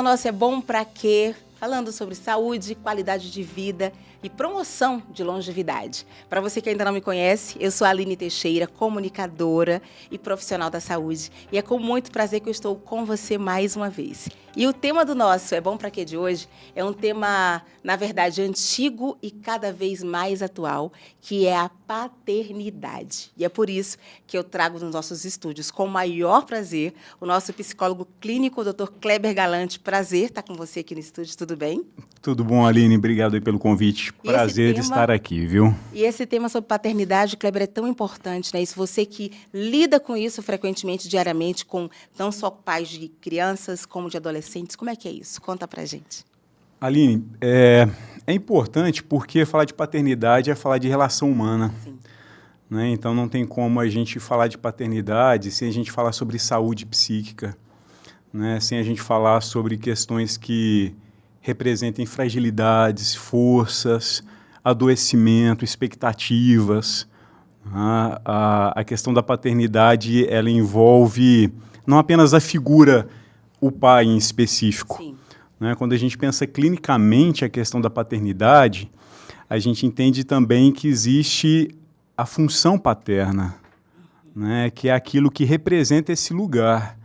nosso É Bom Pra Quê? Falando sobre saúde, qualidade de vida e promoção de longevidade. Para você que ainda não me conhece, eu sou a Aline Teixeira, comunicadora e profissional da saúde. E é com muito prazer que eu estou com você mais uma vez. E o tema do nosso É Bom Pra Quê de hoje é um tema, na verdade, antigo e cada vez mais atual, que é a paternidade. E é por isso que eu trago nos nossos estúdios, com o maior prazer, o nosso psicólogo clínico, o Dr. Kleber Galante. Prazer estar com você aqui no estúdio, tudo bem? Tudo bom, Aline? Obrigado aí pelo convite. Prazer estar aqui, viu? E esse tema sobre paternidade, Kleber, é tão importante, né? Isso, você que lida com isso frequentemente, diariamente, com não só pais de crianças, como de adolescentes. Como é que é isso? Conta pra gente. Aline, é importante porque falar de paternidade é falar de relação humana. Sim. Né? Então não tem como a gente falar de paternidade sem a gente falar sobre saúde psíquica, né? Sem a gente falar sobre questões que representem fragilidades, forças, adoecimento, expectativas. A questão da paternidade, ela envolve não apenas a figura, o pai em específico. Sim. Né? Quando a gente pensa clinicamente a questão da paternidade, a gente entende também que existe a função paterna, né? Que é aquilo que representa esse lugar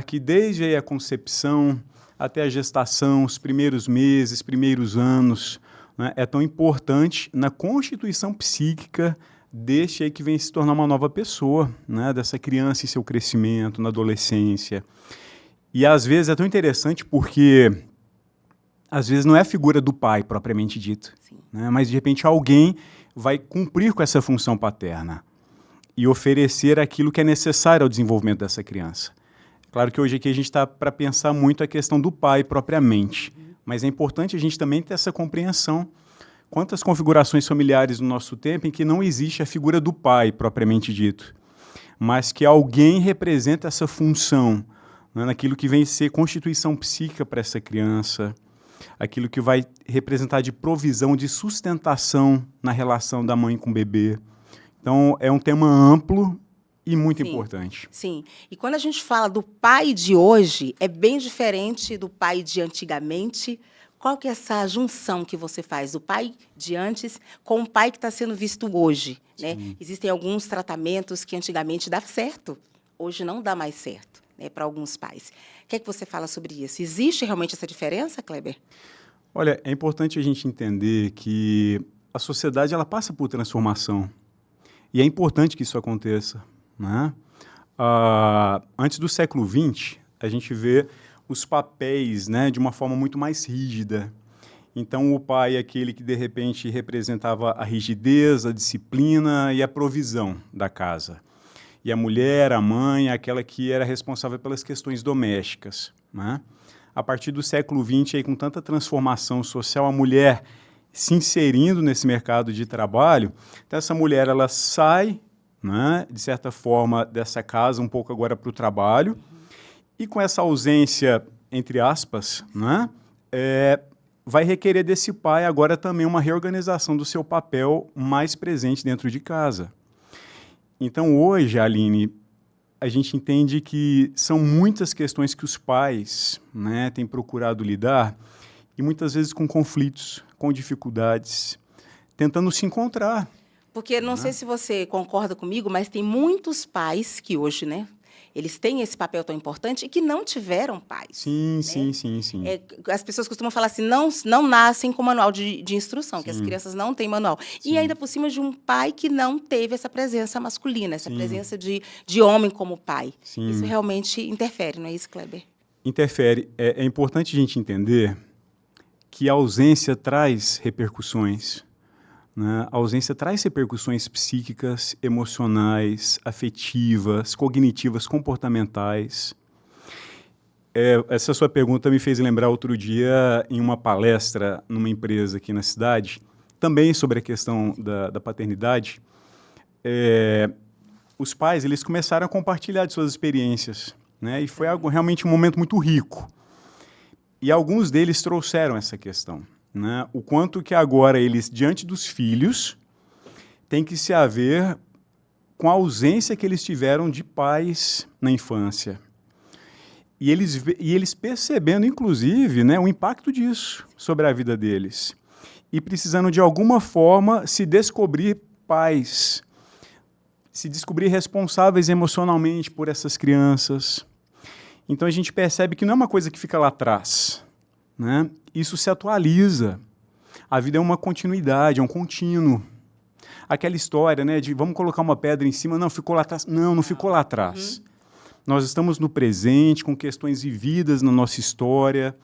que desde aí a concepção até a gestação, os primeiros meses, primeiros anos, né, é tão importante na constituição psíquica deste aí que vem se tornar uma nova pessoa, né, dessa criança e seu crescimento na adolescência. E às vezes é tão interessante porque às vezes não é a figura do pai propriamente dito, né, mas de repente alguém vai cumprir com essa função paterna e oferecer aquilo que é necessário ao desenvolvimento dessa criança. Claro que hoje aqui a gente está para pensar muito a questão do pai propriamente, mas é importante a gente também ter essa compreensão. Quantas configurações familiares no nosso tempo em que não existe a figura do pai propriamente dito, mas que alguém representa essa função, né, naquilo que vem ser constituição psíquica para essa criança, aquilo que vai representar de provisão, de sustentação na relação da mãe com o bebê. Então, é um tema amplo e muito importante. Sim. E quando a gente fala do pai de hoje, é bem diferente do pai de antigamente. Qual que é essa junção que você faz do pai de antes com o pai que está sendo visto hoje? Né? Existem alguns tratamentos que antigamente dava certo, hoje não dá mais certo, né, para alguns pais. O que é que você fala sobre isso? Existe realmente essa diferença, Kleber? Olha, é importante a gente entender que a sociedade ela passa por transformação. E é importante que isso aconteça. Né? Antes do século XX, a gente vê os papéis, né, de uma forma muito mais rígida. Então, o pai é aquele que, de repente, representava a rigidez, a disciplina e a provisão da casa. E a mulher, a mãe, aquela que era responsável pelas questões domésticas. Né? A partir do século XX, aí, com tanta transformação social, a mulher se inserindo nesse mercado de trabalho, então essa mulher ela sai, né, de certa forma, dessa casa, um pouco agora para o trabalho, e com essa ausência, entre aspas, né, vai requerer desse pai agora também uma reorganização do seu papel mais presente dentro de casa. Então, hoje, Aline, a gente entende que são muitas questões que os pais, né, têm procurado lidar, e muitas vezes com conflitos, com dificuldades, tentando se encontrar. Porque não sei se você concorda comigo, mas tem muitos pais que hoje, né, eles têm esse papel tão importante e que não tiveram pais. Sim, né? sim. As pessoas costumam falar assim, não nascem com manual de instrução, que as crianças não têm manual. Sim. E ainda por cima de um pai que não teve essa presença masculina, essa presença de homem como pai. Sim. Isso realmente interfere, não é isso, Kleber? Interfere. É importante a gente entender que a ausência traz repercussões. Né? A ausência traz repercussões psíquicas, emocionais, afetivas, cognitivas, comportamentais. Essa sua pergunta me fez lembrar outro dia em uma palestra numa empresa aqui na cidade, também sobre a questão da paternidade. Os pais eles começaram a compartilhar de suas experiências, né? E foi realmente um momento muito rico. E alguns deles trouxeram essa questão, né? O quanto que agora eles, diante dos filhos, têm que se haver com a ausência que eles tiveram de pais na infância. E eles percebendo, inclusive, né, o impacto disso sobre a vida deles. E precisando, de alguma forma, se descobrir pais, se descobrir responsáveis emocionalmente por essas crianças. Então, a gente percebe que não é uma coisa que fica lá atrás, né? Isso se atualiza. A vida é uma continuidade, é um contínuo. Aquela história, né, de vamos colocar uma pedra em cima, não, ficou lá atrás. Não, não ficou lá atrás. Nós estamos no presente, com questões vividas na nossa história,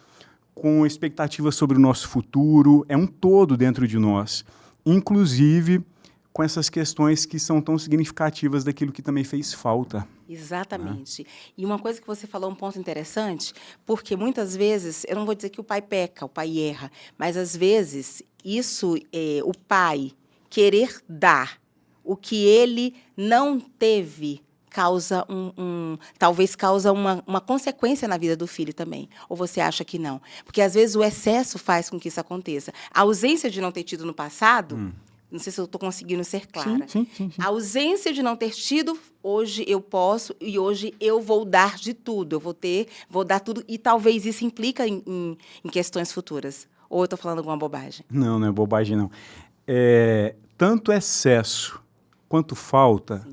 com expectativas sobre o nosso futuro, é um todo dentro de nós. Inclusive, com essas questões que são tão significativas daquilo que também fez falta. Exatamente. E uma coisa que você falou, um ponto interessante, porque muitas vezes, eu não vou dizer que o pai peca, o pai erra, mas às vezes isso, o pai querer dar o que ele não teve, causa talvez causa uma consequência na vida do filho também. Ou você acha que não? Porque às vezes o excesso faz com que isso aconteça. A ausência de não ter tido no passado, não sei se eu estou conseguindo ser clara. Sim. A ausência de não ter tido, hoje eu posso e hoje eu vou dar de tudo. Eu vou dar tudo e talvez isso implica em questões futuras. Ou eu estou falando alguma bobagem? Não, não é bobagem, não. Tanto excesso quanto falta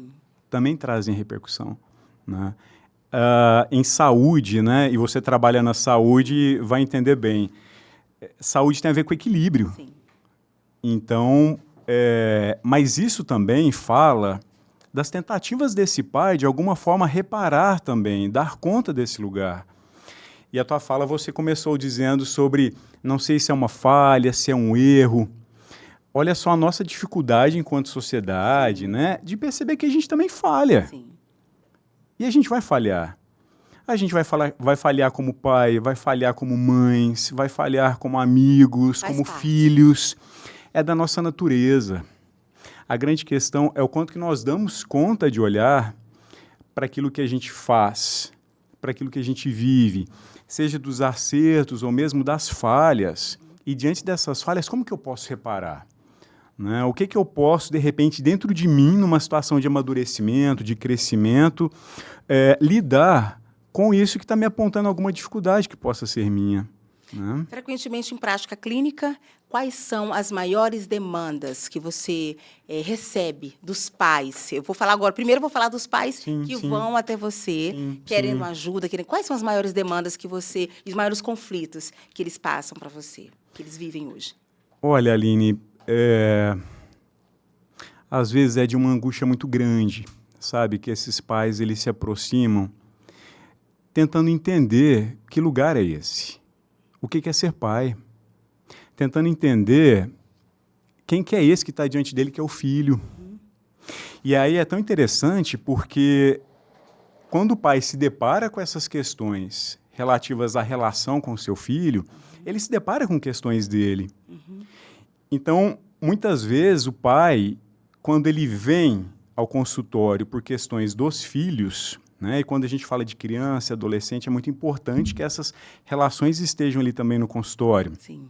também trazem repercussão, né? Em saúde, né? E você trabalha na saúde, vai entender bem. Saúde tem a ver com equilíbrio. Sim. Então, mas isso também fala das tentativas desse pai, de alguma forma, reparar também, dar conta desse lugar. E a tua fala, você começou dizendo sobre, não sei se é uma falha, se é um erro. Olha só a nossa dificuldade enquanto sociedade, né, de perceber que a gente também falha. Sim. E a gente vai falhar. A gente vai falhar como pai, vai falhar como mães, vai falhar como amigos, Faz como parte. filhos. É da nossa natureza. A grande questão é o quanto que nós damos conta de olhar para aquilo que a gente faz, para aquilo que a gente vive, seja dos acertos ou mesmo das falhas. E diante dessas falhas, como que eu posso reparar? Né? O que eu posso, de repente, dentro de mim, numa situação de amadurecimento, de crescimento, lidar com isso que está me apontando alguma dificuldade que possa ser minha. Né? Frequentemente, em prática clínica, quais são as maiores demandas que você recebe dos pais? Eu vou falar agora, primeiro vou falar dos pais que vão até você, querendo ajuda. Quais são as maiores demandas que você, os maiores conflitos que eles passam para você, que eles vivem hoje? Olha, Aline, às vezes é de uma angústia muito grande, sabe? Que esses pais, eles se aproximam tentando entender que lugar é esse. O que é ser pai? Tentando entender quem que é esse que está diante dele, que é o filho. E aí é tão interessante porque quando o pai se depara com essas questões relativas à relação com o seu filho, ele se depara com questões dele. Então, muitas vezes o pai, quando ele vem ao consultório por questões dos filhos, né, e quando a gente fala de criança e adolescente, é muito importante que essas relações estejam ali também no consultório. Sim.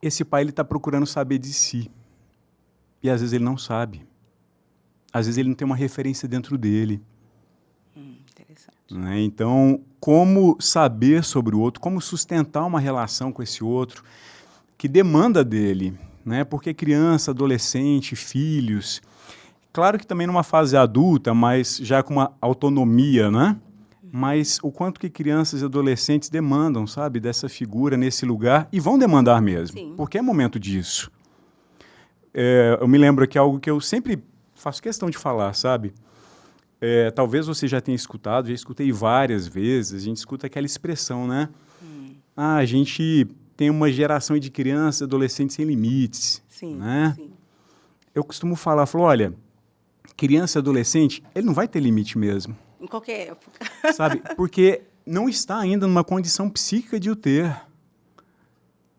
Esse pai está procurando saber de si. E às vezes ele não sabe. Às vezes ele não tem uma referência dentro dele. Interessante. Né? Então, como saber sobre o outro, como sustentar uma relação com esse outro, que demanda dele, né? Porque criança, adolescente, filhos, claro que também numa fase adulta, mas já com uma autonomia, né? Mas o quanto que crianças e adolescentes demandam, sabe, dessa figura nesse lugar, e vão demandar mesmo, Sim. porque é momento disso. Eu me lembro que é algo que eu sempre faço questão de falar, sabe? Talvez você já tenha escutado, já escutei várias vezes, a gente escuta aquela expressão, né? A gente tem uma geração de crianças e adolescentes sem limites. Sim, né? sim. Eu costumo falar, olha, criança e adolescente, ele não vai ter limite mesmo. Em qualquer época. Sabe? Porque não está ainda numa condição psíquica de o ter.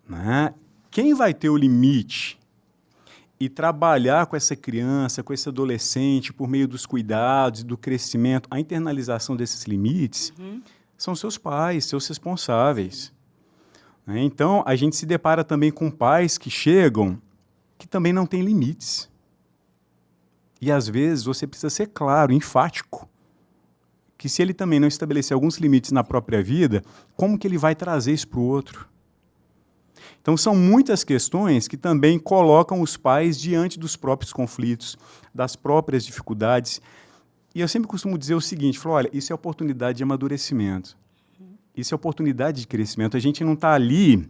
Né? Quem vai ter o limite e trabalhar com essa criança, com esse adolescente, por meio dos cuidados, do crescimento, a internalização desses limites, são seus pais, seus responsáveis. Né? Então, a gente se depara também com pais que chegam que também não têm limites. E, às vezes, você precisa ser claro, enfático, que se ele também não estabelecer alguns limites na própria vida, como que ele vai trazer isso para o outro? Então, são muitas questões que também colocam os pais diante dos próprios conflitos, das próprias dificuldades. E eu sempre costumo dizer o seguinte, falo, olha, isso é oportunidade de amadurecimento. Isso é oportunidade de crescimento. A gente não está ali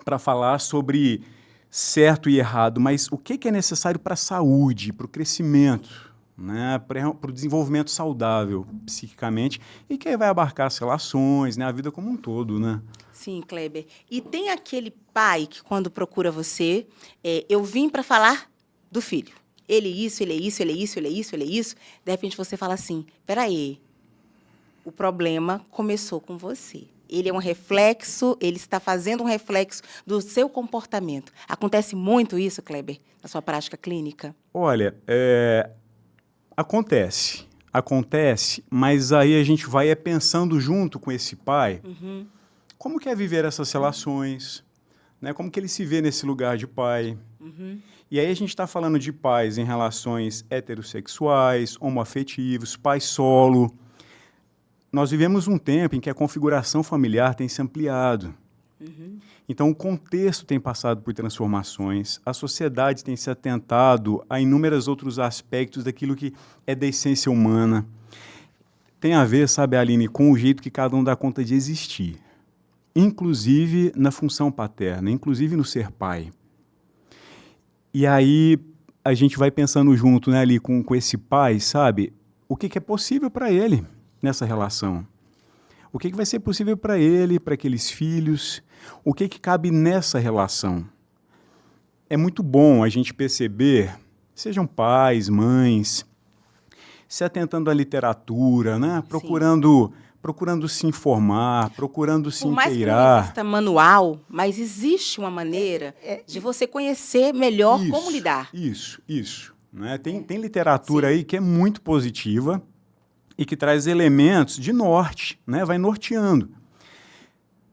para falar sobre certo e errado, mas o que é necessário para a saúde, para o crescimento, né? Para o desenvolvimento saudável psiquicamente, e que aí vai abarcar as relações, né? A vida como um todo, né? Sim, Kleber. E tem aquele pai que, quando procura você, eu vim para falar do filho. Ele é isso, ele é isso, ele é isso, ele é isso, ele é isso. De repente você fala assim, peraí, o problema começou com você. Ele é um reflexo, ele está fazendo um reflexo do seu comportamento. Acontece muito isso, Kleber, na sua prática clínica? Olha, acontece, mas aí a gente vai pensando junto com esse pai, como que é viver essas relações, né? Como que ele se vê nesse lugar de pai. E aí a gente está falando de pais em relações heterossexuais, homoafetivos, pai solo. Nós vivemos um tempo em que a configuração familiar tem se ampliado. Então, o contexto tem passado por transformações, a sociedade tem se atentado a inúmeros outros aspectos daquilo que é da essência humana. Tem a ver, sabe, Aline, com o jeito que cada um dá conta de existir. Inclusive na função paterna, inclusive no ser pai. E aí a gente vai pensando junto, né, ali com esse pai, sabe, o que é possível para ele nessa relação. O que vai ser possível para ele, para aqueles filhos, o que cabe nessa relação. É muito bom a gente perceber, sejam pais, mães, se atentando à literatura, né, procurando se informar, procurando se inteirar. Por mais que não exista manual, mas existe uma maneira de você conhecer melhor como lidar. Isso. Né? Tem literatura aí que é muito positiva e que traz elementos de norte, né? Vai norteando.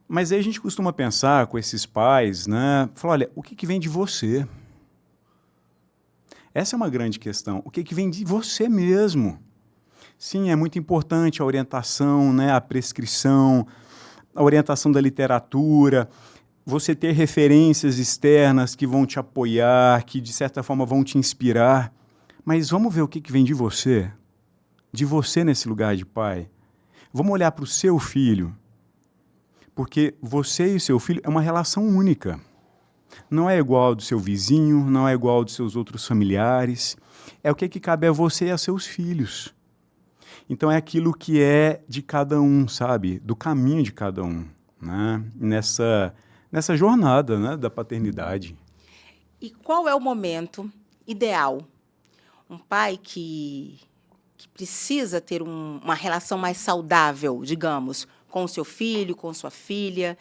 Mas aí a gente costuma pensar com esses pais, né? Falar, olha, o que vem de você? Essa é uma grande questão. O que vem de você mesmo? Sim, é muito importante a orientação, né, a prescrição, a orientação da literatura, você ter referências externas que vão te apoiar, que de certa forma vão te inspirar. Mas vamos ver o que vem de você nesse lugar de pai. Vamos olhar para o seu filho, porque você e o seu filho é uma relação única. Não é igual ao do seu vizinho, não é igual ao dos seus outros familiares. É o que cabe a você e a seus filhos. Então, é aquilo que é de cada um, sabe? Do caminho de cada um, né? Nessa jornada, né, da paternidade. E qual é o momento ideal? Um pai que precisa ter uma relação mais saudável, digamos, com o seu filho, com sua filha.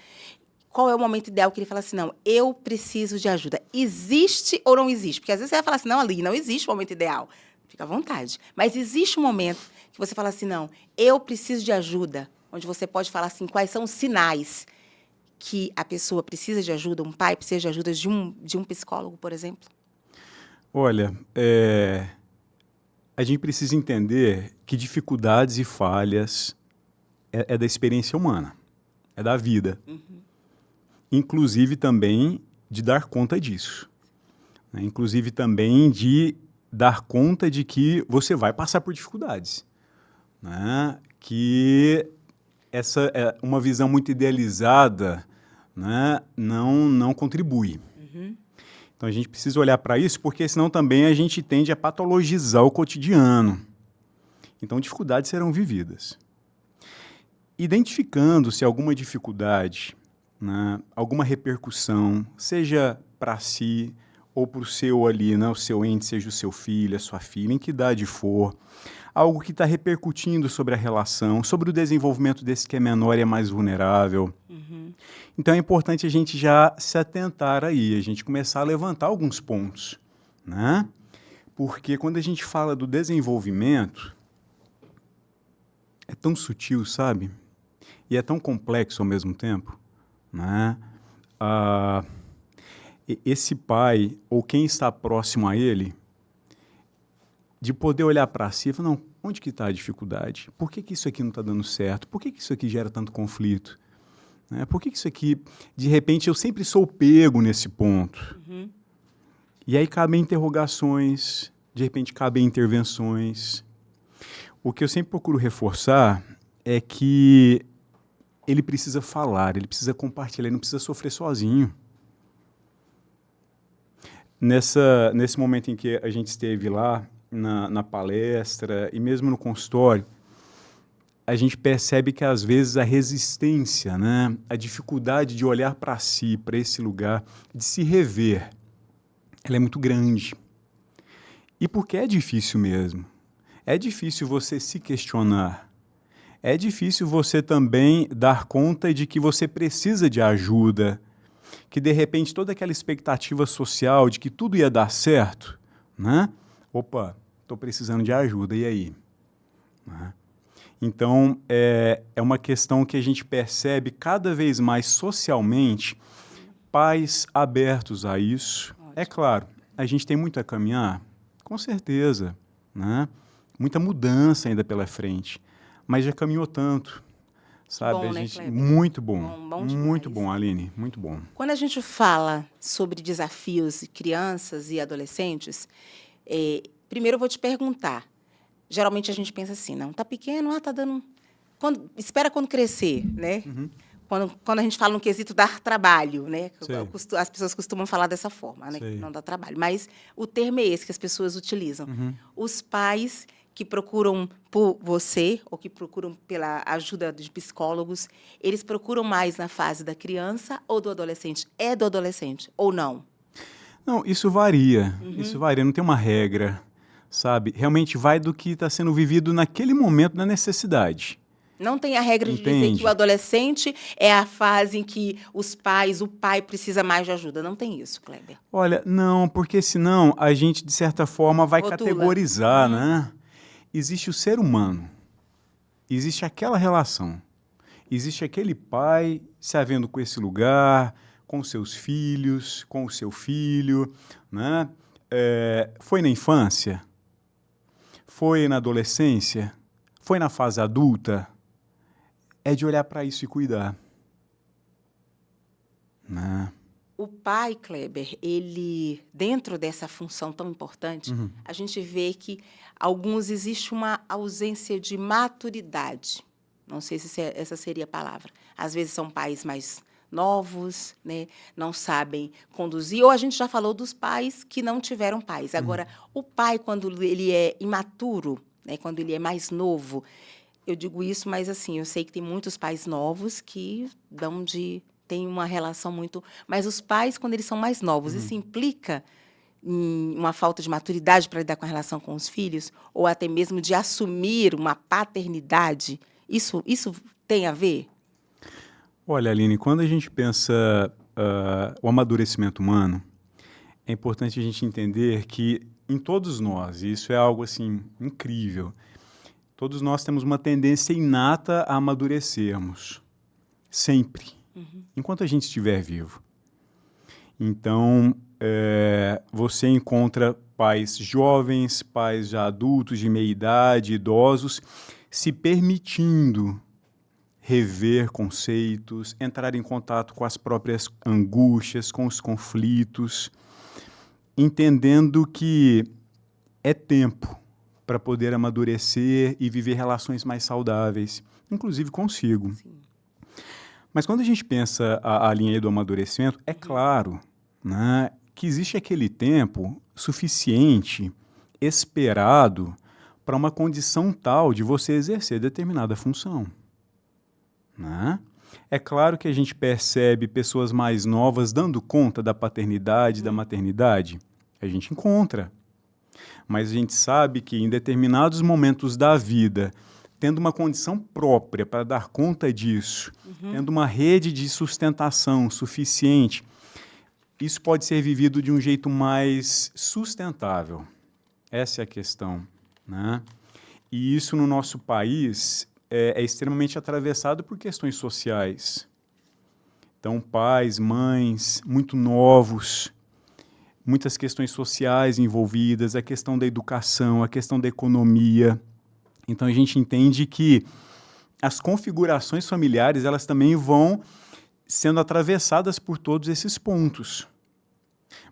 Qual é o momento ideal que ele fala assim, não, eu preciso de ajuda? Existe ou não existe? Porque às vezes você vai falar assim, não, Ali, não existe momento ideal. Fica à vontade. Mas existe um momento que você fala assim, não, eu preciso de ajuda, onde você pode falar assim, quais são os sinais que a pessoa precisa de ajuda, um pai precisa de ajuda de um psicólogo, por exemplo? Olha, a gente precisa entender que dificuldades e falhas é da experiência humana, é da vida. Inclusive também de dar conta disso. Né? Inclusive também de dar conta de que você vai passar por dificuldades. Né? Que essa é uma visão muito idealizada, né? não contribui. Então a gente precisa olhar para isso, porque senão também a gente tende a patologizar o cotidiano. Então dificuldades serão vividas. Identificando-se alguma dificuldade, né? Alguma repercussão, seja para si ou para o seu ali, né? O seu ente, seja o seu filho, a sua filha, em que idade for, algo que está repercutindo sobre a relação, sobre o desenvolvimento desse que é menor e é mais vulnerável. Então é importante a gente já se atentar aí, a gente começar a levantar alguns pontos, né? Porque quando a gente fala do desenvolvimento, é tão sutil, sabe? E é tão complexo ao mesmo tempo, né? Esse pai, ou quem está próximo a ele, de poder olhar para si e falar, não, Onde que está a dificuldade? Por que isso aqui não está dando certo? Por que isso aqui gera tanto conflito? Né? Por que isso aqui, de repente, eu sempre sou pego nesse ponto? Uhum. E aí cabem interrogações, de repente cabem intervenções. O que eu sempre procuro reforçar é que ele precisa falar, ele precisa compartilhar, ele não precisa sofrer sozinho. Nesse momento em que a gente esteve lá, na palestra e mesmo no consultório, a gente percebe que às vezes a resistência, né, a dificuldade de olhar para si, para esse lugar, de se rever, ela é muito grande. E porque é difícil mesmo. É difícil você se questionar. É difícil você também dar conta de que você precisa de ajuda, que de repente toda aquela expectativa social de que tudo ia dar certo, né? Opa, estou precisando de ajuda, e aí? Né? Então, é uma questão que a gente percebe cada vez mais socialmente, pais abertos a isso. Ótimo. É claro, a gente tem muito a caminhar, com certeza, né? Muita mudança ainda pela frente, mas já caminhou tanto, sabe? Bom, a né, gente, Kleber? muito bom, Bom muito demais. bom, Aline, muito bom. Quando a gente fala sobre desafios de crianças e adolescentes, primeiro eu vou te perguntar. Geralmente a gente pensa assim, não, tá pequeno, tá dando... espera quando crescer, né? Uhum. Quando a gente fala no quesito dar trabalho, né? Sei. As pessoas costumam falar dessa forma, né? Sei. Que não dá trabalho. Mas o termo é esse que as pessoas utilizam. Uhum. Os pais que procuram por você ou que procuram pela ajuda de psicólogos, eles procuram mais na fase da criança ou do adolescente? É do adolescente ou não? Não, isso varia, não tem uma regra, sabe? Realmente vai do que está sendo vivido naquele momento da necessidade. Não tem a regra de dizer Entende? que o adolescente é a fase em que o pai precisa mais de ajuda. Não tem isso, Kleber. Olha, não, porque senão a gente, de certa forma, vai Rotula. categorizar, né? Existe o ser humano, existe aquela relação, existe aquele pai se havendo com esse lugar, com seus filhos, com o seu filho, né? Foi na infância? Foi na adolescência? Foi na fase adulta? É de olhar para isso e cuidar. Né? O pai, Kleber, ele, dentro dessa função tão importante, a gente vê que existe uma ausência de maturidade. Não sei se essa seria a palavra. Às vezes são pais mais novos, né? Não sabem conduzir, ou a gente já falou dos pais que não tiveram pais. Agora, o pai, quando ele é imaturo, né? Quando ele é mais novo, eu digo isso, mas assim, eu sei que tem muitos pais novos que tem uma relação muito... Mas os pais, quando eles são mais novos, isso implica em uma falta de maturidade para lidar com a relação com os filhos, ou até mesmo de assumir uma paternidade? Isso tem a ver? Olha, Aline, quando a gente pensa o amadurecimento humano, é importante a gente entender que em todos nós, e isso é algo assim incrível, todos nós temos uma tendência inata a amadurecermos, sempre, enquanto a gente estiver vivo. Então, você encontra pais jovens, pais já adultos, de meia idade, idosos, se permitindo rever conceitos, entrar em contato com as próprias angústias, com os conflitos, entendendo que é tempo para poder amadurecer e viver relações mais saudáveis, inclusive consigo. Sim. Mas quando a gente pensa a linha do amadurecimento, é claro, né, que existe aquele tempo suficiente, esperado, para uma condição tal de você exercer determinada função. Né? É claro que a gente percebe pessoas mais novas dando conta da paternidade, da maternidade. A gente encontra. Mas a gente sabe que em determinados momentos da vida, tendo uma condição própria para dar conta disso, tendo uma rede de sustentação suficiente, isso pode ser vivido de um jeito mais sustentável. Essa é a questão. Né? E isso no nosso país é extremamente atravessado por questões sociais. Então, pais, mães, muito novos, muitas questões sociais envolvidas, a questão da educação, a questão da economia. Então a gente entende que as configurações familiares, elas também vão sendo atravessadas por todos esses pontos.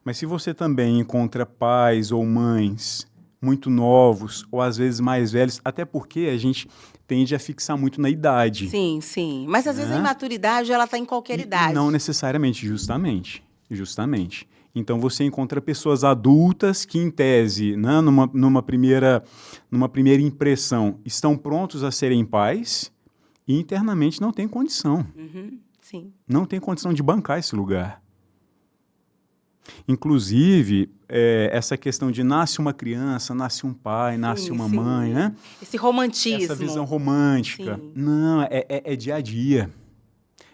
Mas se você também encontra pais ou mães muito novos, ou às vezes mais velhos, até porque a gente tende a fixar muito na idade. Sim, sim. Mas às vezes a imaturidade, ela está em qualquer idade. Não necessariamente, justamente. Então você encontra pessoas adultas que, em tese, né, numa primeira impressão, estão prontos a serem pais e internamente não têm condição. Sim. Não tem condição de bancar esse lugar. Inclusive, essa questão de nasce uma criança, nasce um pai, nasce uma mãe, né? Esse romantismo. Essa visão romântica. Sim. Não, é dia a dia.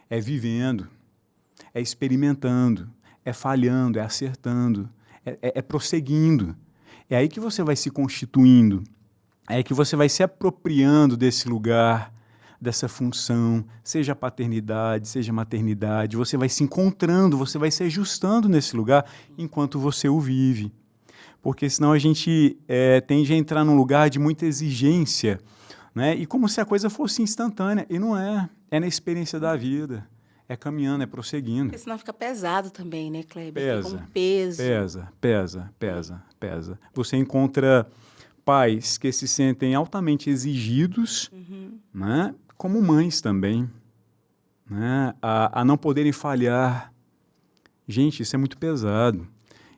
É vivendo. É experimentando. É falhando, é acertando. É prosseguindo. É aí que você vai se constituindo. É aí que você vai se apropriando desse lugar, dessa função, seja paternidade, seja maternidade, você vai se encontrando, você vai se ajustando nesse lugar enquanto você o vive. Porque senão a gente tende a entrar num lugar de muita exigência, né? E como se a coisa fosse instantânea, e não é. É na experiência da vida, é caminhando, é prosseguindo. Porque senão fica pesado também, né, Kleber? Pesa, fica um peso. Pesa. Você encontra pais que se sentem altamente exigidos, né? Como mães também, né? A não poderem falhar. Gente, isso é muito pesado.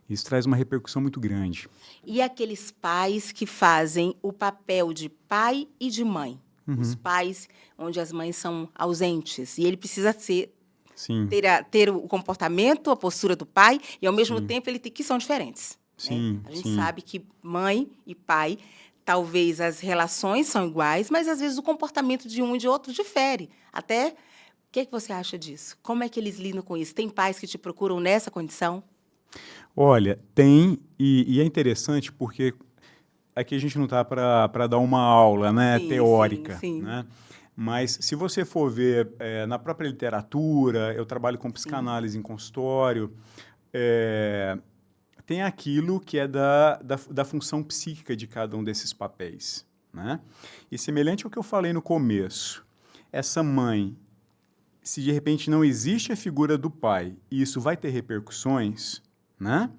Isso traz uma repercussão muito grande. E aqueles pais que fazem o papel de pai e de mãe? Os pais onde as mães são ausentes. E ele precisa ter o comportamento, a postura do pai, e ao mesmo tempo ele tem que são diferentes. Sim, né? A gente sabe que mãe e pai, talvez as relações são iguais, mas às vezes o comportamento de um e de outro difere. Até, o que você acha disso? Como é que eles lidam com isso? Tem pais que te procuram nessa condição? Olha, tem, e é interessante porque aqui a gente não está para dar uma aula, né, teórica, sim. né? Mas se você for ver na própria literatura, eu trabalho com psicanálise em consultório, tem aquilo que é da função psíquica de cada um desses papéis, né? E semelhante ao que eu falei no começo, essa mãe, se de repente não existe a figura do pai, e isso vai ter repercussões, né?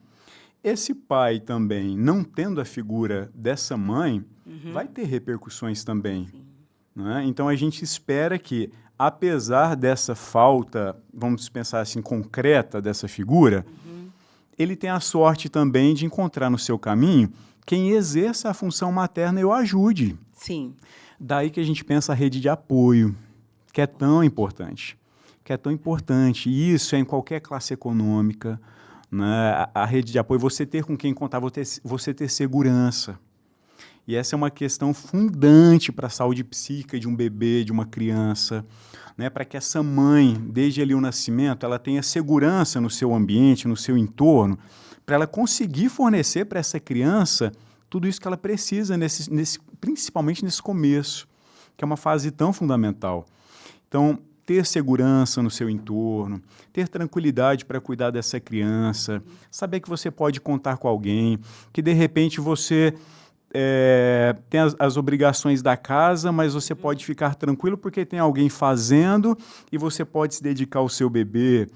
Esse pai também, não tendo a figura dessa mãe, vai ter repercussões também, né? Então a gente espera que, apesar dessa falta, vamos pensar assim, concreta dessa figura, ele tem a sorte também de encontrar no seu caminho quem exerça a função materna e o ajude. Sim. Daí que a gente pensa a rede de apoio, que é tão importante. E isso é em qualquer classe econômica, né? A rede de apoio, você ter com quem contar, você ter segurança. E essa é uma questão fundante para a saúde psíquica de um bebê, de uma criança, né? Para que essa mãe, desde ali o nascimento, ela tenha segurança no seu ambiente, no seu entorno, para ela conseguir fornecer para essa criança tudo isso que ela precisa, principalmente nesse começo, que é uma fase tão fundamental. Então, ter segurança no seu entorno, ter tranquilidade para cuidar dessa criança, saber que você pode contar com alguém, que de repente você tem as obrigações da casa, mas você pode ficar tranquilo porque tem alguém fazendo e você pode se dedicar ao seu bebê.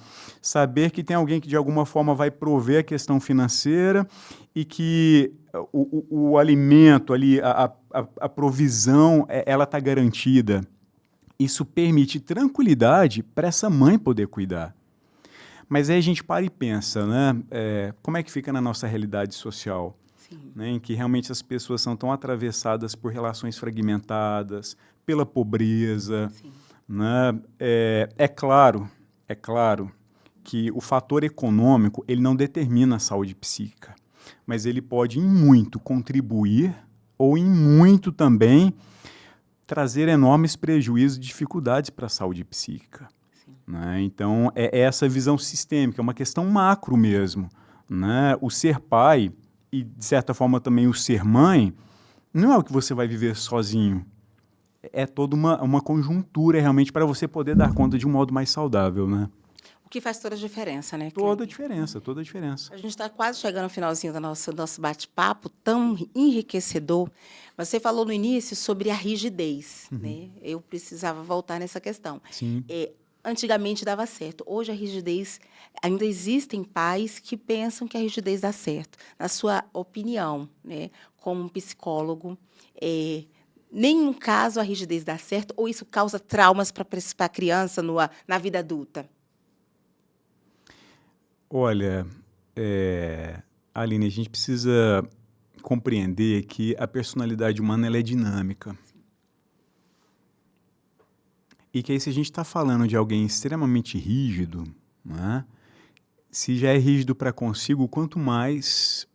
Saber que tem alguém que de alguma forma vai prover a questão financeira e que o alimento ali, a provisão, ela está garantida. Isso permite tranquilidade para essa mãe poder cuidar. Mas aí a gente para e pensa, né? Como é que fica na nossa realidade social? Né, em que realmente as pessoas são tão atravessadas por relações fragmentadas, pela pobreza. Né? É claro que o fator econômico ele não determina a saúde psíquica, mas ele pode em muito contribuir ou em muito também trazer enormes prejuízos e dificuldades para a saúde psíquica. Né? Então, é essa visão sistêmica, é uma questão macro mesmo. Né? O ser pai e, de certa forma, também o ser mãe, não é o que você vai viver sozinho. É toda uma conjuntura, realmente, para você poder dar conta de um modo mais saudável, né? O que faz toda a diferença, né? Toda a Kleber? diferença, toda a diferença. A gente está quase chegando ao finalzinho do nosso bate-papo, tão enriquecedor. Você falou no início sobre a rigidez, né? Eu precisava voltar nessa questão. Sim. Antigamente dava certo. Hoje a rigidez, ainda existem pais que pensam que a rigidez dá certo. Na sua opinião, né? Como um psicólogo, nenhum caso a rigidez dá certo ou isso causa traumas para a criança na vida adulta? Olha, Aline, a gente precisa compreender que a personalidade humana ela é dinâmica. E que aí, se a gente está falando de alguém extremamente rígido, né, se já é rígido para consigo, quanto mais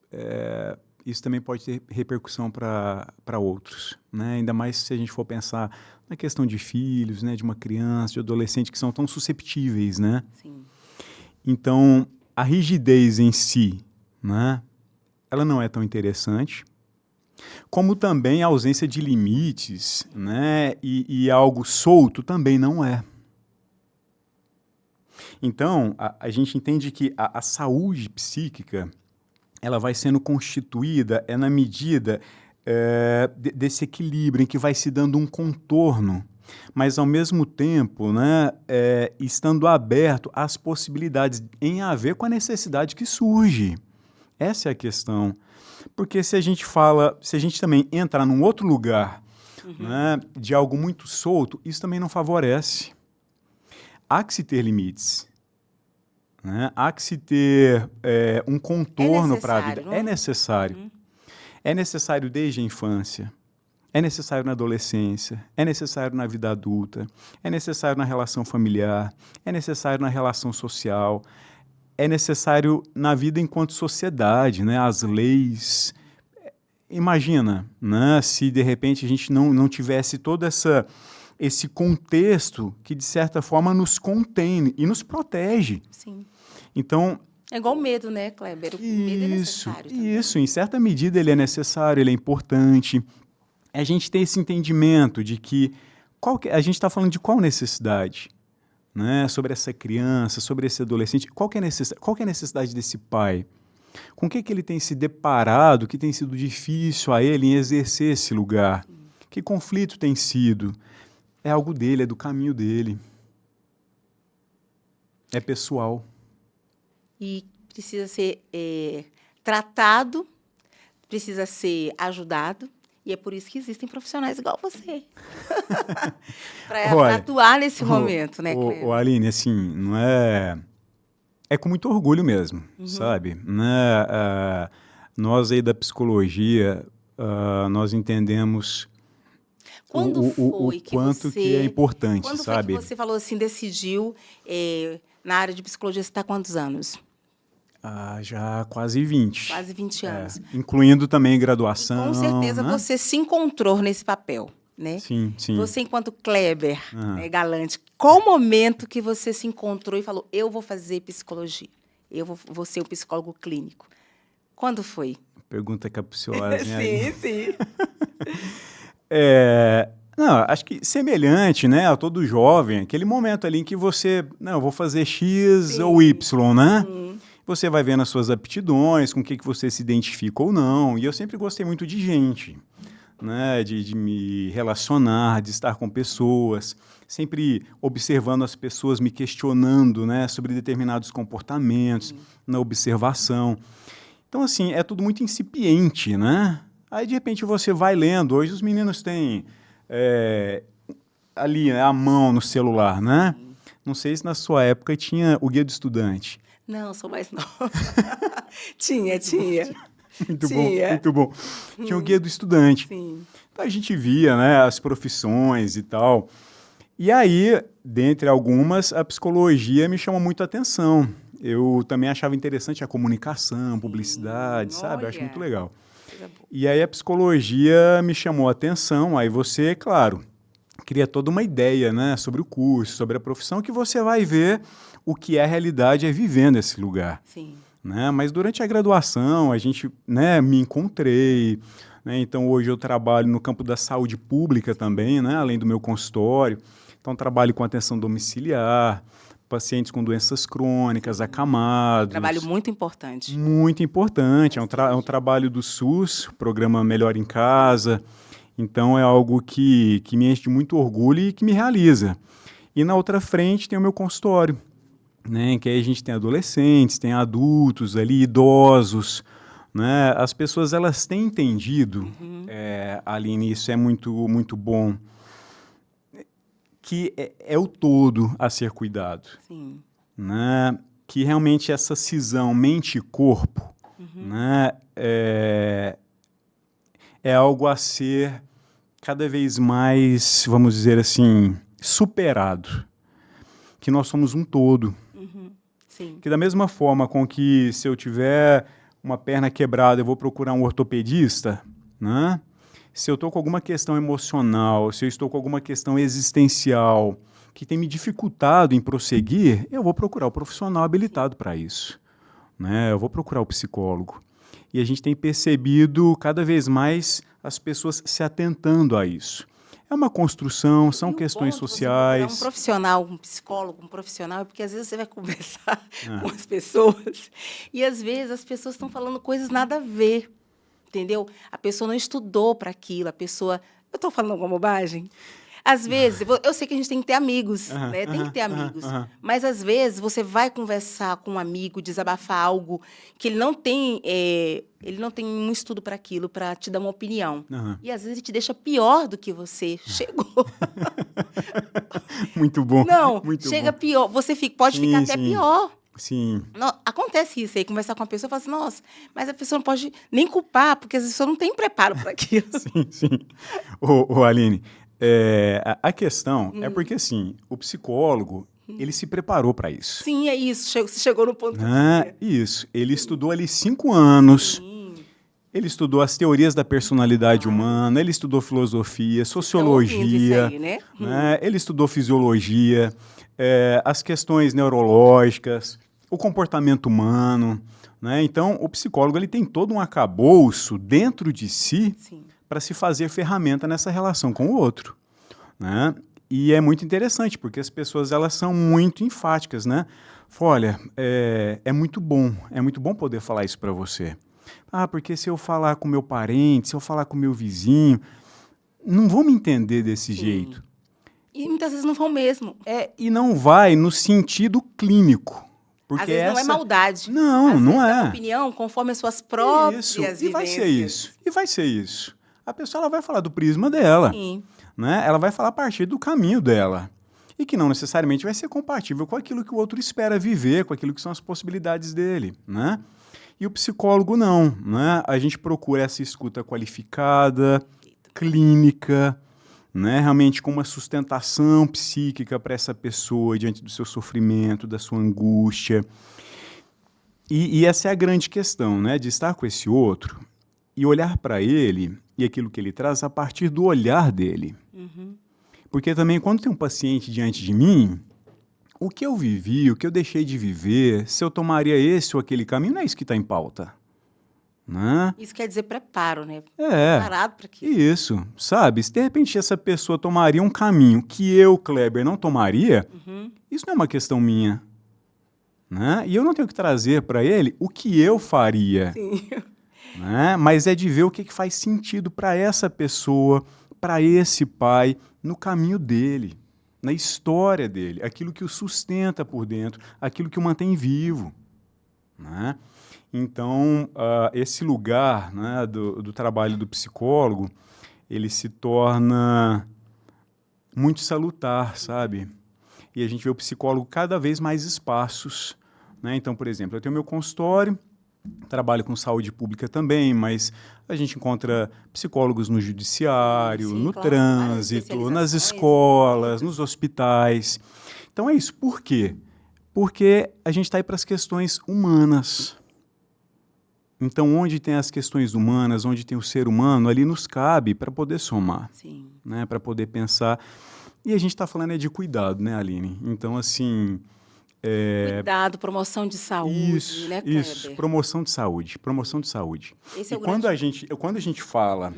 isso também pode ter repercussão para outros. Né? Ainda mais se a gente for pensar na questão de filhos, né, de uma criança, de adolescente, que são tão susceptíveis. Né? Sim. Então, a rigidez em si, né, ela não é tão interessante, como também a ausência de limites, né, e algo solto também não é. Então, a gente entende que a saúde psíquica ela vai sendo constituída na medida desse equilíbrio em que vai se dando um contorno, mas, ao mesmo tempo, né, estando aberto às possibilidades em a ver com a necessidade que surge. Essa é a questão. Porque se a gente também entrar num outro lugar, né, de algo muito solto, isso também não favorece. Há que se ter limites. Né? Há que se ter um contorno para a vida. É necessário. É necessário desde a infância. É necessário na adolescência, é necessário na vida adulta, é necessário na relação familiar, é necessário na relação social, é necessário na vida enquanto sociedade, né? As leis. Imagina, né? Se de repente a gente não tivesse todo esse contexto que, de certa forma, nos contém e nos protege. Sim. Então, é igual o medo, né, Kleber? O medo é necessário também. Isso, em certa medida ele é necessário, ele é importante. A gente tem esse entendimento de que a gente está falando de qual necessidade, né? Sobre essa criança, sobre esse adolescente, qual que é a necessidade desse pai? Com o que ele tem se deparado, que tem sido difícil a ele em exercer esse lugar? Que conflito tem sido? É algo dele, é do caminho dele. É pessoal. E precisa ser tratado, precisa ser ajudado. E é por isso que existem profissionais igual você. Para atuar nesse momento, né, Cleber? Aline, assim, não é... É com muito orgulho mesmo, sabe? Né? Nós aí da psicologia, nós entendemos o quanto que é importante, quando sabe? Quando foi que você falou assim, decidiu na área de psicologia, você está há quantos anos? Já quase 20. Quase 20 anos. Incluindo também graduação. E com certeza, né? você se encontrou nesse papel, né? Sim, sim. Você, enquanto Kleber, né, Galante, qual o momento que você se encontrou e falou, eu vou fazer psicologia, eu vou ser um psicólogo clínico? Quando foi? Pergunta capciosa, Sim, né? sim. Não, acho que semelhante, né, a todo jovem, aquele momento ali em que você, não, eu vou fazer X ou Y, né? Você vai vendo as suas aptidões, com o que você se identifica ou não. E eu sempre gostei muito de gente, né? De me relacionar, de estar com pessoas, sempre observando as pessoas, me questionando, né, sobre determinados comportamentos, na observação. Então, assim, é tudo muito incipiente, né? Aí, de repente, você vai lendo. Hoje os meninos têm ali, né, a mão no celular, né? Não sei se na sua época tinha o Guia do Estudante. Não, sou mais nova. tinha. Muito bom, muito bom. Tinha o Guia do Estudante. Sim. Então a gente via, né, as profissões e tal. E aí, dentre algumas, a psicologia me chamou muito a atenção. Eu também achava interessante a comunicação, publicidade, sabe? Eu acho muito legal. E aí a psicologia me chamou a atenção. Aí você, claro, cria toda uma ideia, né, sobre o curso, sobre a profissão, que você vai ver o que é a realidade vivendo esse lugar. Sim. Né? Mas durante a graduação, a gente, né, me encontrei. Né? Então, hoje eu trabalho no campo da saúde pública também, né, além do meu consultório. Então, trabalho com atenção domiciliar, pacientes com doenças crônicas, acamados. Trabalho muito importante. Muito importante. É um trabalho do SUS, o programa Melhor em Casa. Então, é algo que me enche de muito orgulho e que me realiza. E na outra frente tem o meu consultório, né? Que aí a gente tem adolescentes, tem adultos ali, idosos, né? As pessoas, elas têm entendido, Aline, isso é muito, muito bom, que é o todo a ser cuidado. Sim. Né? Que realmente essa cisão mente e corpo, né? É algo a ser cada vez mais, vamos dizer assim, superado. Que nós somos um todo. Sim. Que da mesma forma com que se eu tiver uma perna quebrada, eu vou procurar um ortopedista, né? Se eu estou com alguma questão emocional, se eu estou com alguma questão existencial que tem me dificultado em prosseguir, eu vou procurar o profissional habilitado para isso, né? Eu vou procurar o psicólogo. E a gente tem percebido cada vez mais as pessoas se atentando a isso. É uma construção, são questões sociais. Um profissional, um psicólogo, um profissional, porque às vezes você vai conversar com as pessoas e às vezes as pessoas estão falando coisas nada a ver, entendeu? A pessoa não estudou para aquilo, a pessoa... Eu estou falando alguma bobagem? Às vezes, eu sei que a gente tem que ter amigos, né? Tem que ter amigos. Mas, às vezes, você vai conversar com um amigo, desabafar algo que ele não tem um estudo para aquilo, para te dar uma opinião. E, às vezes, ele te deixa pior do que você chegou. Muito bom. Não, muito chega bom. pior. Você pode ficar até pior. Sim. Não, acontece isso aí, conversar com a pessoa e falar assim, nossa, mas a pessoa não pode nem culpar, porque as pessoas não têm preparo para aquilo. Sim. Aline... a questão é porque, assim, o psicólogo, ele se preparou para isso. Sim, é isso. Você chegou no ponto. Isso. Ele estudou ali 5 anos. Sim. Ele estudou as teorias da personalidade humana, ele estudou filosofia, sociologia, isso aí, né? Ele estudou fisiologia, as questões neurológicas, o comportamento humano. Né? Então, o psicólogo, ele tem todo um arcabouço dentro de si para se fazer ferramenta nessa relação com o outro, né? E é muito interessante, porque as pessoas, elas são muito enfáticas, né? Olha, é muito bom poder falar isso para você. Porque se eu falar com meu parente, se eu falar com meu vizinho, não vão me entender desse jeito. E muitas vezes não vão mesmo. E não vai no sentido clínico. Porque às vezes não é maldade. Não, não é. É uma opinião conforme as suas próprias vivências. E vai ser isso. A pessoa, ela vai falar do prisma dela. Sim. Né? Ela vai falar a partir do caminho dela. E que não necessariamente vai ser compatível com aquilo que o outro espera viver, com aquilo que são as possibilidades dele. Né? E o psicólogo não. Né? A gente procura essa escuta qualificada, clínica, né? Realmente com uma sustentação psíquica para essa pessoa diante do seu sofrimento, da sua angústia. E essa é a grande questão, né? De estar com esse outro e olhar para ele e aquilo que ele traz a partir do olhar dele. Porque também quando tem um paciente diante de mim, o que eu vivi, o que eu deixei de viver, se eu tomaria esse ou aquele caminho, não é isso que está em pauta. Né? Isso quer dizer preparo, né? Preparado para aquilo. Isso, sabe? Se de repente essa pessoa tomaria um caminho que eu, Kleber, não tomaria, isso não é uma questão minha. Né? E eu não tenho que trazer para ele o que eu faria. Sim. Né? Mas é de ver o que faz sentido para essa pessoa, para esse pai, no caminho dele, na história dele, aquilo que o sustenta por dentro, aquilo que o mantém vivo. Né? Então, esse lugar, né, do trabalho do psicólogo, ele se torna muito salutar, sabe? E a gente vê o psicólogo cada vez mais espaços. Né? Então, por exemplo, eu tenho meu consultório, trabalho com saúde pública também, mas a gente encontra psicólogos no judiciário, no trânsito, nas escolas, nos hospitais. Então é isso. Por quê? Porque a gente está aí para as questões humanas. Então, onde tem as questões humanas, onde tem o ser humano, ali nos cabe para poder somar, né? Para poder pensar. E a gente está falando de cuidado, né, Aline? Então, assim... Cuidado, promoção de saúde, né, Kleber? Isso, promoção de saúde. Esse é o grande... Quando a gente fala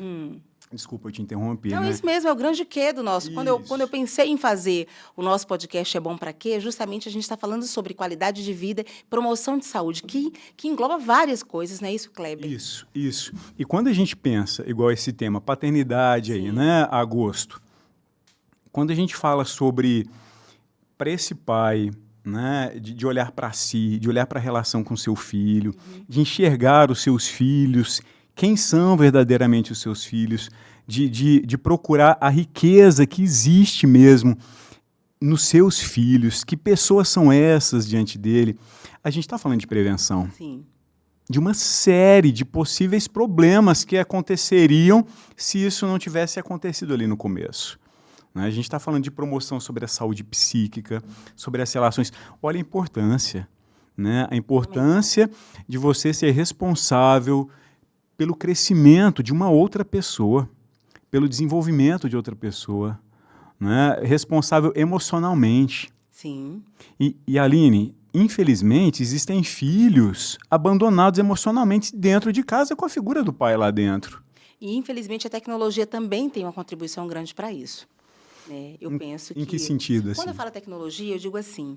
Desculpa, eu te interrompi, Não, né? isso mesmo, é o grande quê do nosso. Quando Isso. eu pensei em fazer o nosso podcast É Bom Pra Quê, justamente a gente está falando sobre qualidade de vida, promoção de saúde, que engloba várias coisas, não é isso, Kleber? Isso, isso. E quando a gente pensa, igual esse tema, paternidade aí, Sim. né, agosto, quando a gente fala sobre, para esse pai, né, de olhar para si, de olhar para a relação com seu filho, de enxergar os seus filhos, quem são verdadeiramente os seus filhos, de procurar a riqueza que existe mesmo nos seus filhos, que pessoas são essas diante dele. A gente está falando de prevenção, Sim. de uma série de possíveis problemas que aconteceriam se isso não tivesse acontecido ali no começo. Né? A gente está falando de promoção sobre a saúde psíquica, sobre as relações. Olha a importância, né? A importância de você ser responsável pelo crescimento de uma outra pessoa, pelo desenvolvimento de outra pessoa, né? Responsável emocionalmente. Sim. E Aline, infelizmente, existem filhos abandonados emocionalmente dentro de casa com a figura do pai lá dentro. E, infelizmente, a tecnologia também tem uma contribuição grande para isso. Né? Eu penso que... Em que sentido, assim? Quando eu falo tecnologia, eu digo assim,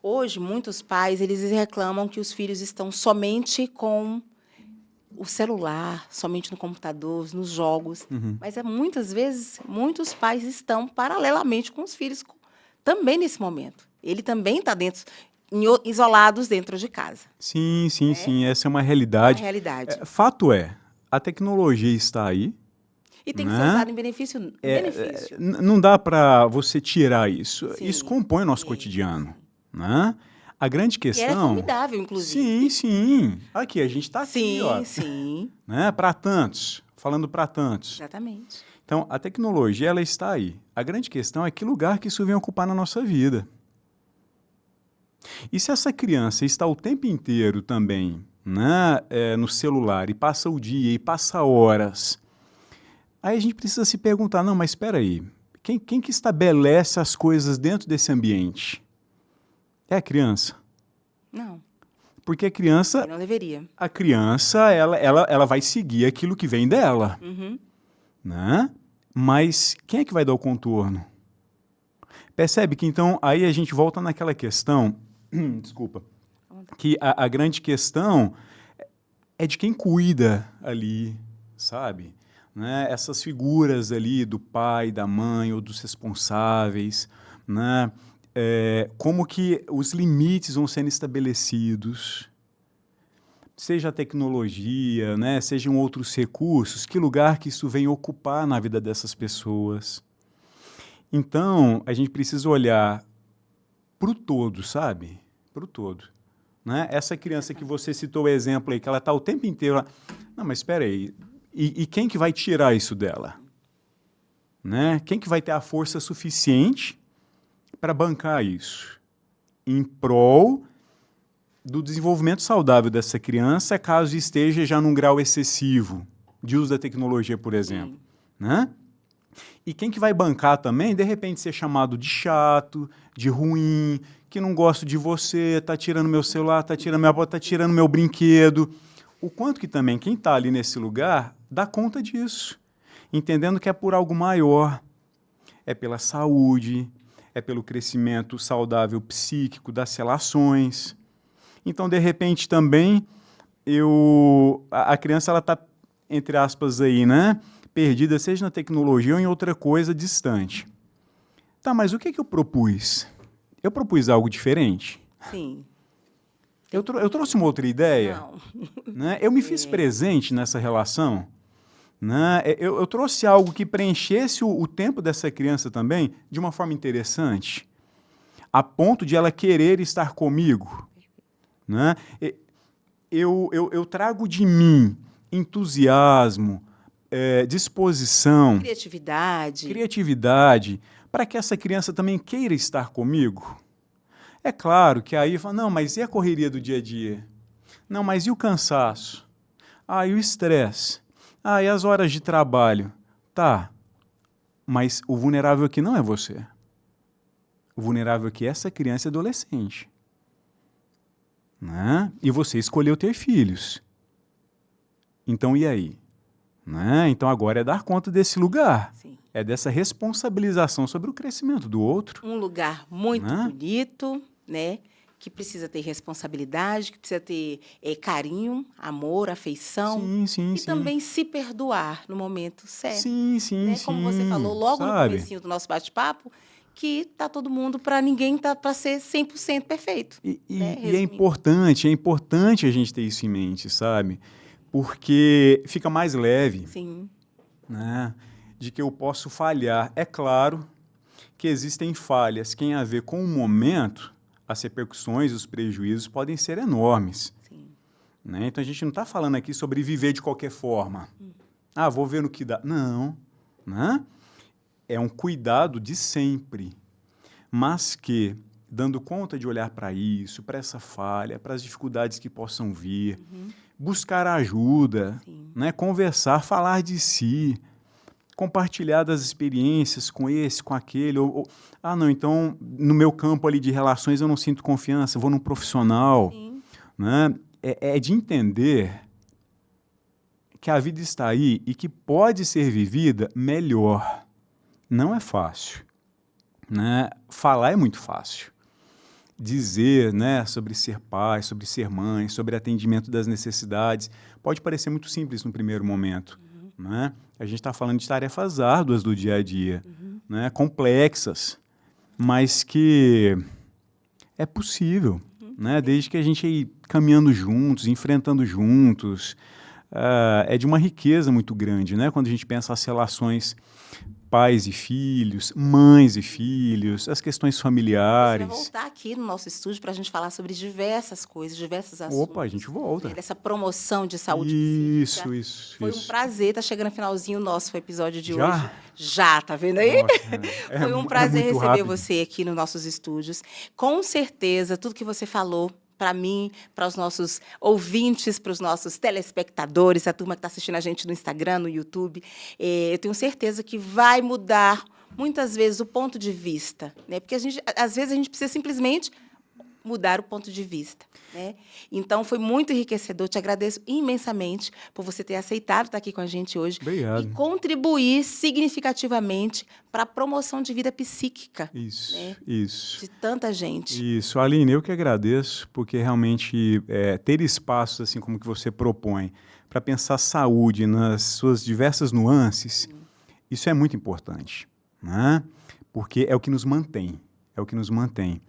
hoje, muitos pais, eles reclamam que os filhos estão somente com o celular, somente no computador, nos jogos. Mas, muitas vezes, muitos pais estão paralelamente com os filhos também nesse momento. Ele também está isolados dentro de casa. Sim, sim, sim. Essa é uma realidade. Uma realidade. Fato é, a tecnologia está aí. E tem que né? ser usado em benefício. Não dá para você tirar isso. Sim, Isso compõe o nosso cotidiano. Né? A grande E era questão... formidável, inclusive. Sim, sim. Aqui, a gente está aqui, Sim, ó. sim. Né? Para tantos. Falando para tantos. Exatamente. Então, a tecnologia, ela está aí. A grande questão é que lugar que isso vem ocupar na nossa vida. E se essa criança está o tempo inteiro também, né, no celular, e passa o dia, e passa horas, aí a gente precisa se perguntar, não, mas espera aí, quem que estabelece as coisas dentro desse ambiente? É a criança. Não. Porque a criança... Não deveria. A criança, ela vai seguir aquilo que vem dela. Né? Mas quem é que vai dar o contorno? Percebe que, então, aí a gente volta naquela questão, desculpa, que a grande questão é de quem cuida ali, sabe? Né? Essas figuras ali do pai, da mãe ou dos responsáveis, né? Como que os limites vão sendo estabelecidos, seja a tecnologia, né? Sejam outros recursos, que lugar que isso vem ocupar na vida dessas pessoas. Então, a gente precisa olhar para o todo, sabe? Para o todo. Né? Essa criança que você citou o exemplo aí, que ela está o tempo inteiro lá. Não, mas espera aí. E quem que vai tirar isso dela? Né? Quem que vai ter a força suficiente para bancar isso? Em prol do desenvolvimento saudável dessa criança, caso esteja já num grau excessivo de uso da tecnologia, por exemplo. Né? E quem que vai bancar também, de repente, ser chamado de chato, de ruim, que não gosto de você, está tirando meu celular, está tirando minha bola, está tirando meu brinquedo. O quanto que também quem está ali nesse lugar dá conta disso, entendendo que é por algo maior, é pela saúde, é pelo crescimento saudável psíquico das relações. Então, de repente, também, a criança está, entre aspas, aí, né? Perdida, seja na tecnologia ou em outra coisa distante. Tá, mas o que eu propus? Eu propus algo diferente? Sim. Eu trouxe uma outra ideia? Não. Né? Eu me fiz presente nessa relação? Né? Eu trouxe algo que preenchesse o tempo dessa criança também de uma forma interessante, a ponto de ela querer estar comigo. Né? Eu trago de mim entusiasmo, disposição, criatividade, para que essa criança também queira estar comigo. É claro que aí fala, não, mas e a correria do dia a dia? Não, mas e o cansaço? Ah, e o estresse? Ah, e as horas de trabalho? Tá, mas o vulnerável aqui não é você. O vulnerável aqui é essa criança e adolescente. Né? E você escolheu ter filhos. Então, e aí? né? Então agora é dar conta desse lugar. Sim. É dessa responsabilização sobre o crescimento do outro. Um lugar muito Né? bonito, né? Que precisa ter responsabilidade, que precisa ter carinho, amor, afeição. Sim. Também se perdoar no momento certo. Sim. Né? Como você falou logo no sabe? comecinho do nosso bate-papo, que tá todo mundo, para ninguém tá para ser 100% perfeito. E né? é importante a gente ter isso em mente, sabe? Porque fica mais leve, Sim, né? De que eu posso falhar. É claro que existem falhas que têm a ver com o momento, as repercussões, os prejuízos podem ser enormes. sim. Né? Então a gente não está falando aqui sobre viver de qualquer forma. Vou ver no que dá. Não. Né? É um cuidado de sempre, mas que, dando conta de olhar para isso, para essa falha, para as dificuldades que possam vir, buscar ajuda, né? Conversar, falar de si, compartilhar das experiências com esse, com aquele. Não, então, no meu campo ali de relações eu não sinto confiança, vou num profissional. Sim. Né? É de entender que a vida está aí e que pode ser vivida melhor. Não é fácil. Né? Falar é muito fácil. Dizer, né, sobre ser pai, sobre ser mãe, sobre atendimento das necessidades, pode parecer muito simples no primeiro momento. Né? A gente está falando de tarefas árduas do dia a dia, né, complexas, mas que é possível, né, desde que a gente ir caminhando juntos, enfrentando juntos. É de uma riqueza muito grande, né, quando a gente pensa as relações pais e filhos, mães e filhos, as questões familiares. Você vai voltar aqui no nosso estúdio para a gente falar sobre diversas coisas, diversos assuntos. Opa, a gente volta. Né, dessa promoção de saúde psíquica. Isso. Foi um prazer, tá chegando no finalzinho o nosso episódio de Já? hoje. Já, tá vendo aí? Nossa, Foi um prazer muito receber rápido. você aqui nos nossos estúdios. Com certeza, tudo que você falou para mim, para os nossos ouvintes, para os nossos telespectadores, a turma que está assistindo a gente no Instagram, no YouTube, eu tenho certeza que vai mudar, muitas vezes, o ponto de vista. Né? Porque, às vezes, a gente precisa simplesmente mudar o ponto de vista. Né? Então, foi muito enriquecedor. Te agradeço imensamente por você ter aceitado estar aqui com a gente hoje. Obrigado. E contribuir significativamente para a promoção de vida psíquica. Isso, né? isso. De tanta gente. Isso, Aline, eu que agradeço, porque realmente ter espaços assim como que você propõe para pensar saúde nas suas diversas nuances, isso é muito importante, né? Porque é o que nos mantém. É o que nos mantém.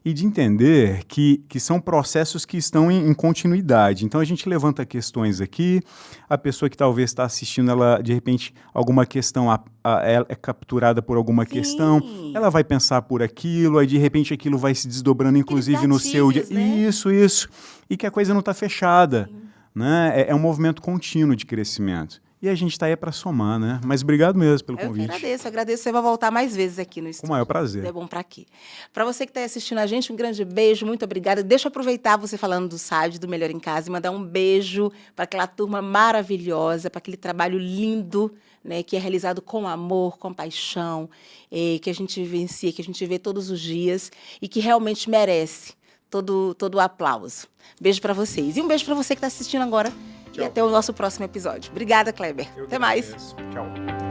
E de entender que são processos que estão em continuidade. Então, a gente levanta questões aqui, a pessoa que talvez está assistindo, ela, de repente, alguma questão ela é capturada por alguma Sim. questão, ela vai pensar por aquilo, aí, de repente, aquilo vai se desdobrando, inclusive, no seu dia. Né? Isso. E que a coisa não está fechada. Né? É um movimento contínuo de crescimento. E a gente está aí para somar, né? Mas obrigado mesmo pelo convite. Eu agradeço. Você vai voltar mais vezes aqui no estúdio. Com o maior prazer. É bom para aqui. Para você que está assistindo a gente, um grande beijo, muito obrigada. Deixa eu aproveitar você falando do SAD, do Melhor em Casa, e mandar um beijo para aquela turma maravilhosa, para aquele trabalho lindo, né, que é realizado com amor, com paixão, que a gente vivencia, que a gente vê todos os dias e que realmente merece todo o aplauso. Beijo para vocês. E um beijo para você que está assistindo agora. Tchau. E até o nosso próximo episódio. Obrigada, Kleber. Até mais. Tchau.